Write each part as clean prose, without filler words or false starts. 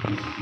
you.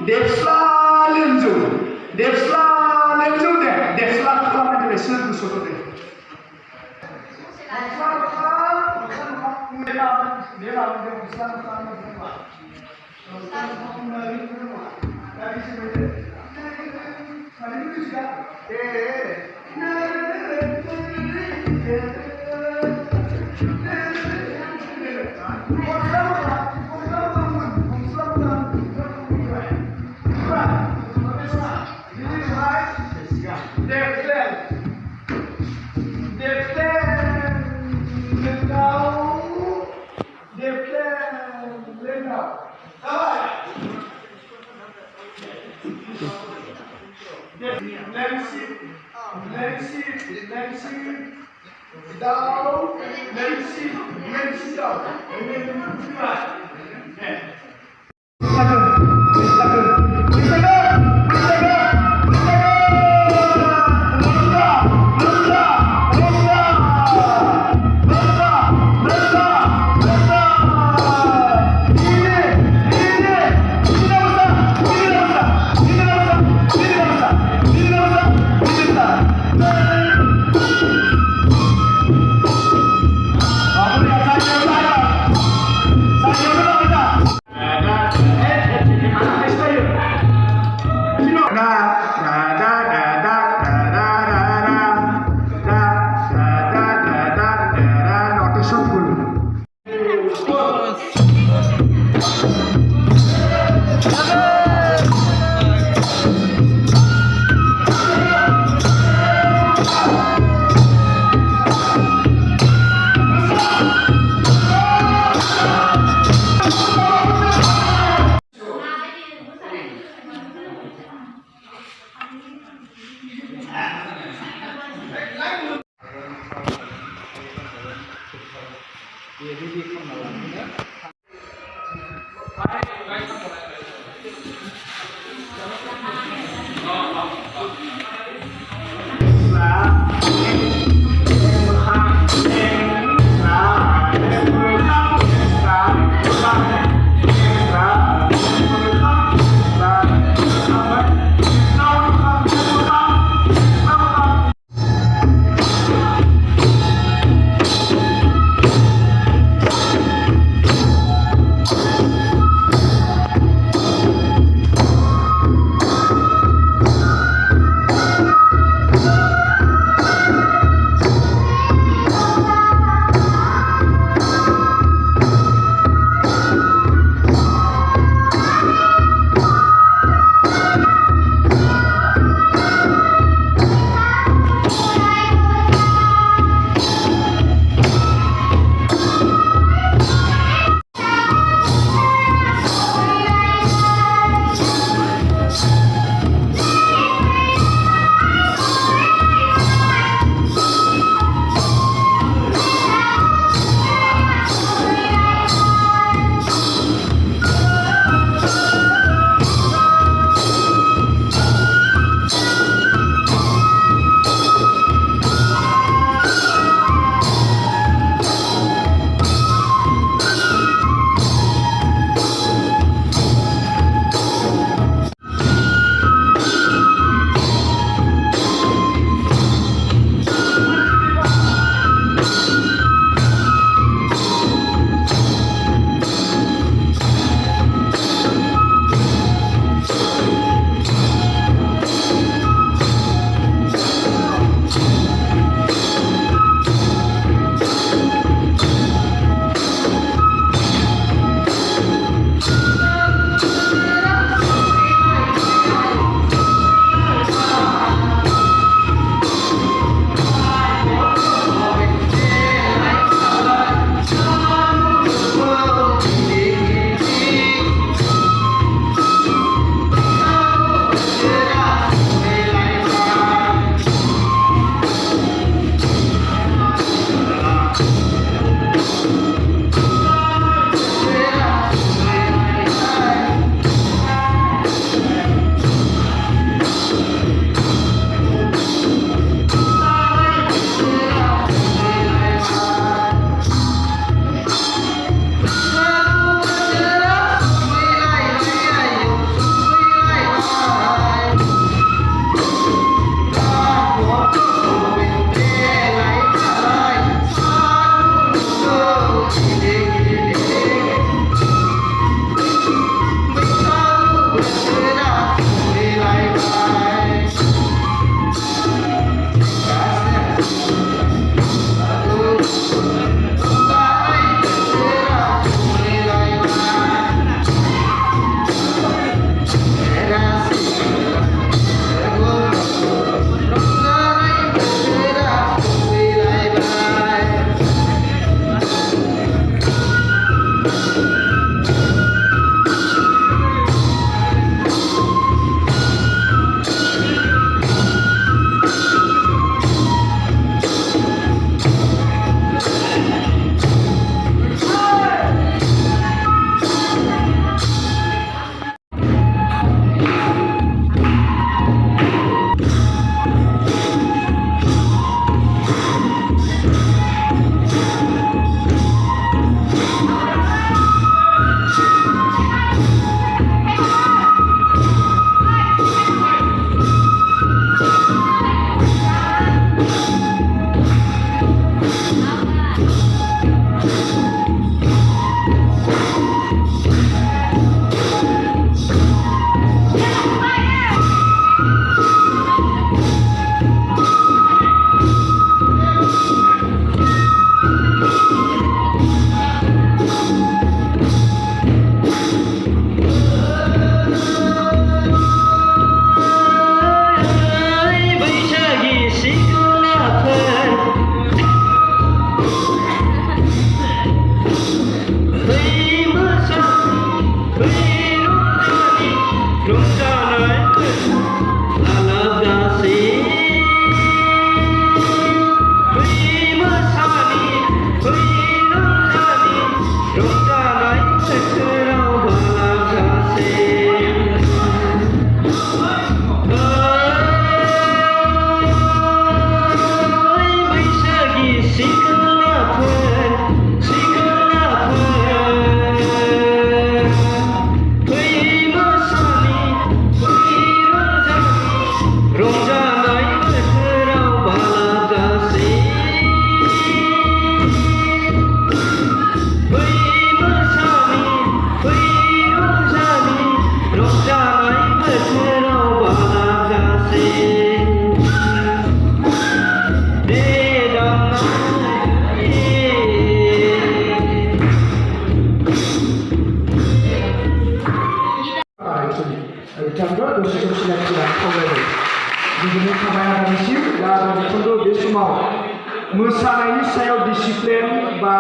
Desla lenju. Desla lenju deh. Desla kalau ada desla busuk deh. Down, let's sit down, and then right. बिथांखौ दसे सम सिनायथिना खावलायबाय बिदिनो थाबाय आदानिसिम दा बिथांखौ बे समाव मोसानायनि सायाव डिसिप्लिन बा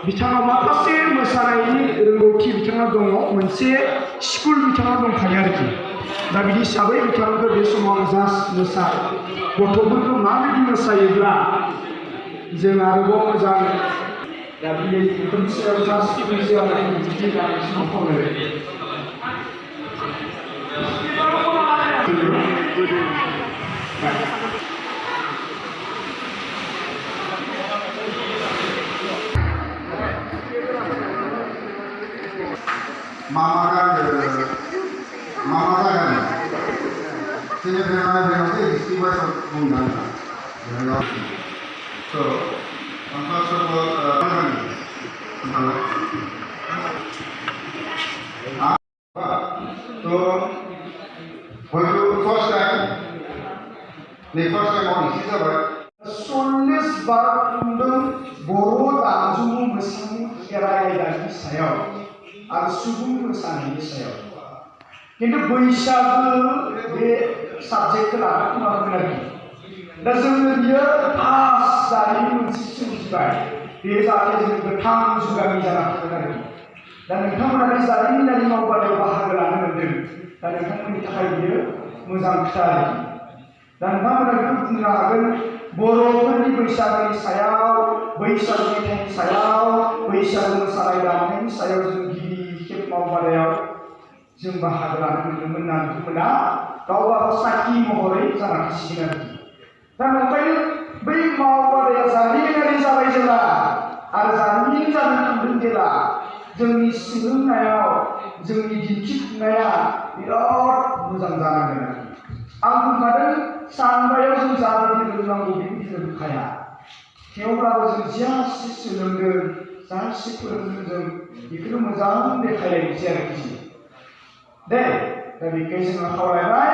बिथाङा माखासे मोसानायनि रोंगौथि बिथाङा दङ मोनसे स्कुल बिथाङा दंखायो आरोखि दा बिदि हिसाबै बिथांखौ बे समाव जास्ट मोसा गथ'फोरखौ माबायदि मोसायोब्ला जों आरोबाव मोजां दा बेफोरनि सायाव जास्ट बिदि जानाय समाव खावलायबाय Mama kan sini bagaimana istiwa mengundang so first of all so when you first time on this is about Solis bar undang borod ajumu mesin kerai dari saya आरो सुबुं मोसानायनि सायाव किन्तु बैसागो बे साबजेक्टखौ लानानै मावगोन आरोखि दा जोङो बियो फार्स्ट जारिमिन मोनसे सोमजिबाय बे जाहाथे जों गोथां जुगामि जाना थागोन आरोखि दा नोंथांमोना बे जारिमिनारि मावबादायाव बाहागो लानो मोनदों दा नोंथांमोननि थाखाय बियो मोजां खोथा आरोखि दा नोंथांमोना बेखौ बुंनो हागोन बर'फोरनि बैसागोनि सायाव बैसागु मेथाइनि सायाव बैसागु मोसानाय दामनायनि सायाव जों खेब मावबादायाव जों बाहागो लानो मोनदोंमोन होनना बिथांमोना गावबागाव साखि महरै जाना थासिगोन आरोखि दा ओंखायनो बै मावबादाया जारिमिनारि जाबाय जेला आरो जारिमिन जानो थांदों जेला जोंनि सोलोंनायाव जोंनि दिन्थिफुंनाया बिराद मोजां जानांगोन आरोखि आं बुंखादों सानबायाव जों जाबायदि रोंनांगौ बेबायदि रोंखाया थेवब्लाबो जों जासे सोलोंदों जासे फोरोंदों जों बेखौनो मोजां देखायलायनोसै आरोखि दे दा बेखायनो जोङो खावलायबाय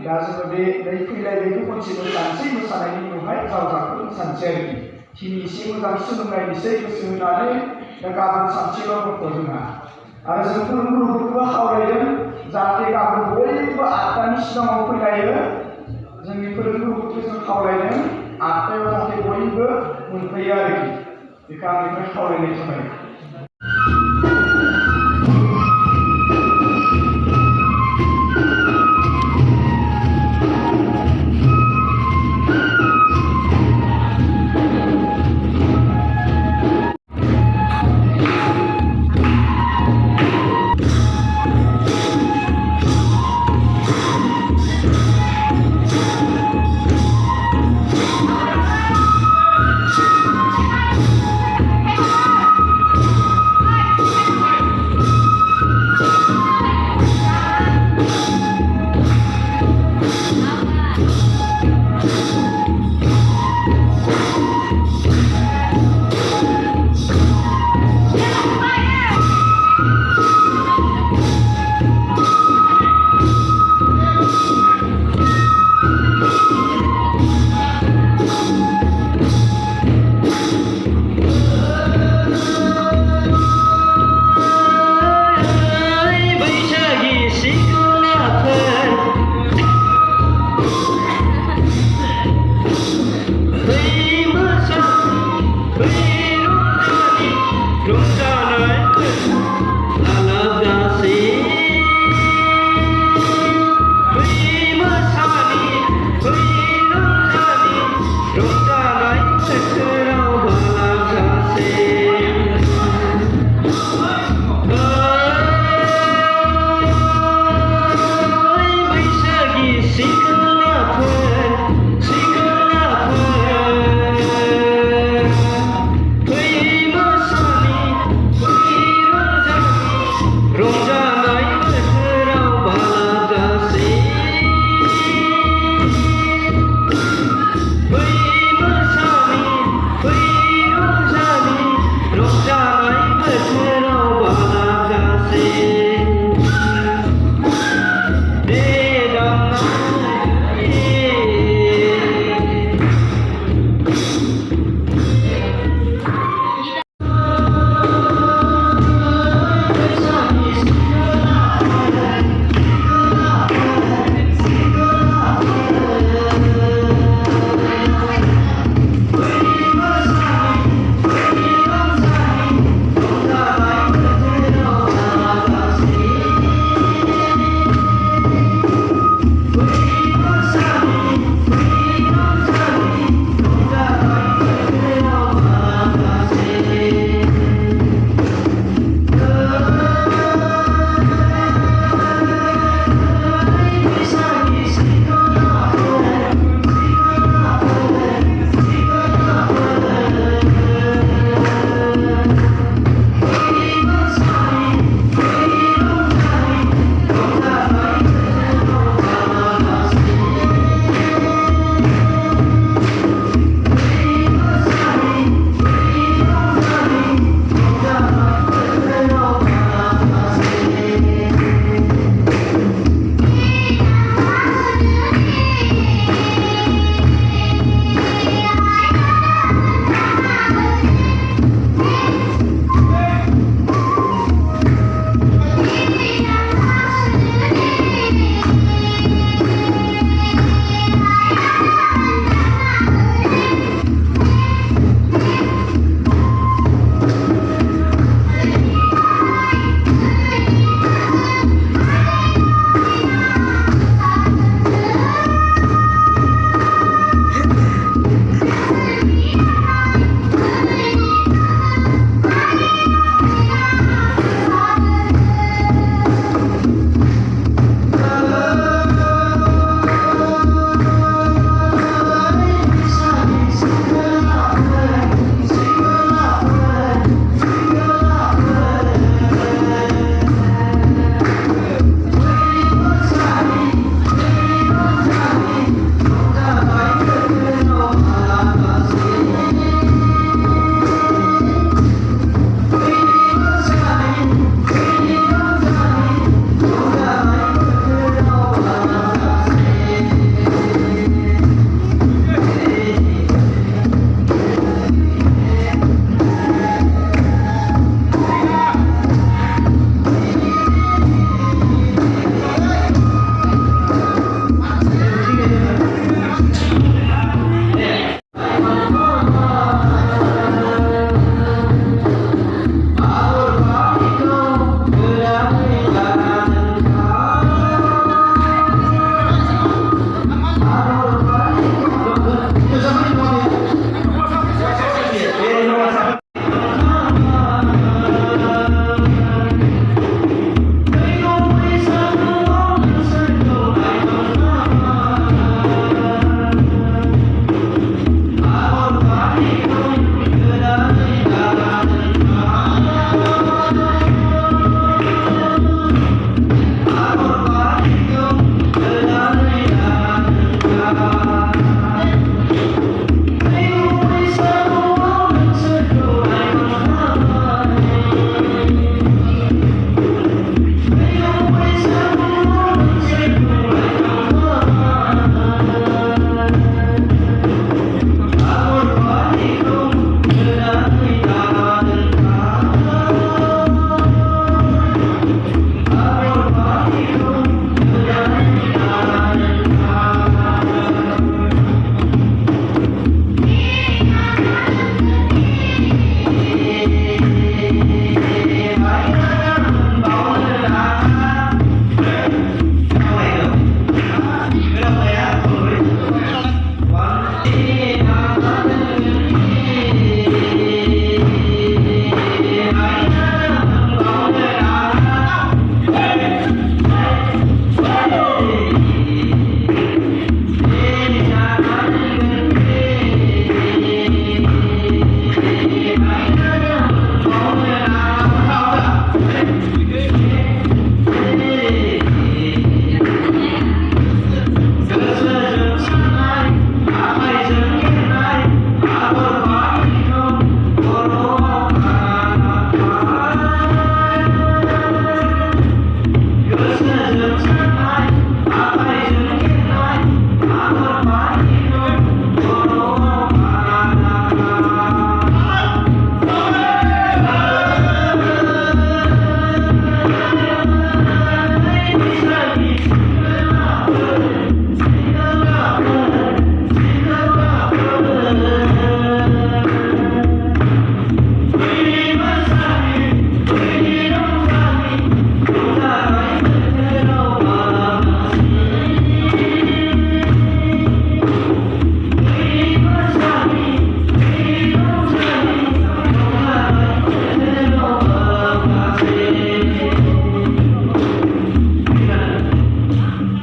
दा जोङो बे नै फैलायनायखौ खनसे मोसानोसै मोसानायनि उनावहाय जावजाखौ मोसानोसै आरोखि दिनै एसे मोजां सोलोंलायनोसै गोसो होनानै दा गाबोन सानसेल' दङ जोंहा आरो जों फोरोंगुरुफोरखौबो खावलायदों जाहाथे गाबोन बयबो 8टानि सिगाङाव फैलायो जोंनि फोरोंगुरुफोरखौ जों खावलायदों 8टायाव जाहाथे बयबो मोनफैयो आरोखि बेखौ आंनिफ्राय खावलायनाय जाबाय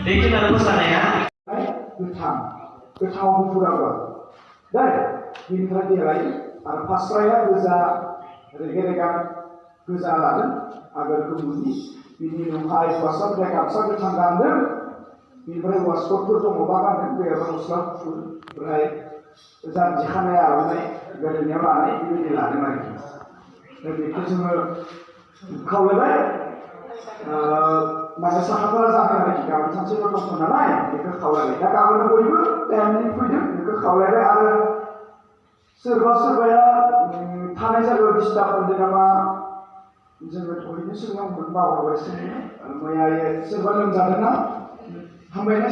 Bikin ada mosaneya. Goथाव गुफुर आगर दै बिनिफ्राय देलाय आरो फास्राया गोजा रेगे रेगां गोजा लादों आगर गोमोनि बिनि उनावहाय हौवासाफोरा गामसा गोथां गानदों बिनिफ्राय वासकटफोर दङबा गानदों बेयाव गस्ला गुफुर ओमफ्राय जानजि खानाय आर'नाइ गोदोनायाव लानाय बेबायदि लादों आरोखि दा बेखौ जोङो खावलायबाय माने साखाफोरा जाबाय आरोखि गाबोन सानसेल' दंथ' नालाय बेखौ खावलायबाय दा गाबोन बयबो टाइमनि फैदों बेखौ खावलायबाय आरो सोरबा सोरबाया थानाय जायगायाव डिस्टार्ब मोनदों नामा जोङो दहायनो सोंनांगौमोन बावगारबायसो मैया सोरबा लोमजादोंना हामबायना